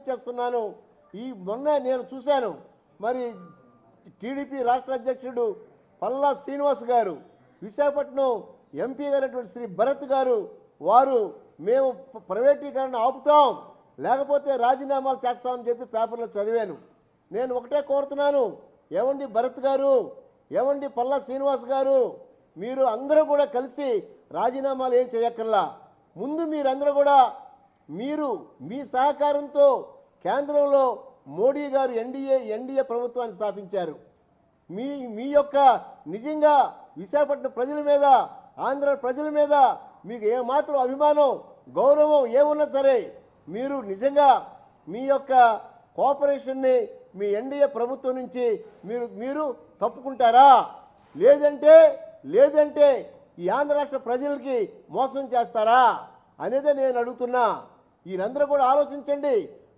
చేస్తున్నాను. ఈ మొన్న నేను చూశాను, మరి టీడీపీ రాష్ట్ర అధ్యక్షుడు పల్లా శ్రీనివాస్ గారు, విశాఖపట్నం ఎంపీ గారైనటువంటి శ్రీ భరత్ గారు, వారు మేము ప్రైవేటీకరణ ఆపుతాం, లేకపోతే రాజీనామాలు చేస్తామని చెప్పి పేపర్లో చదివాను. నేను ఒకటే కోరుతున్నాను, ఏమండి భరత్ గారు, ఏమండి పల్లా శ్రీనివాస్ గారు, మీరు అందరూ కూడా కలిసి రాజీనామాలు ఏం చేయక్కర్లా. ముందు మీరందరూ కూడా మీరు మీ సహకారంతో కేంద్రంలో మోడీ గారు ఎన్డీఏ ప్రభుత్వాన్ని స్థాపించారు. మీ యొక్క నిజంగా విశాఖపట్నం ప్రజల మీద, ఆంధ్ర ప్రజల మీద మీకు ఏమాత్రం అభిమానం, గౌరవం ఏమున్నా సరే మీరు నిజంగా మీ యొక్క కోఆపరేషన్ని మీ ఎన్డీఏ ప్రభుత్వం నుంచి మీరు తప్పుకుంటారా? లేదంటే ఈ ఆంధ్ర రాష్ట్ర ప్రజలకి మోసం చేస్తారా అనేదే నేను అడుగుతున్నా. మీరందరూ కూడా ఆలోచించండి.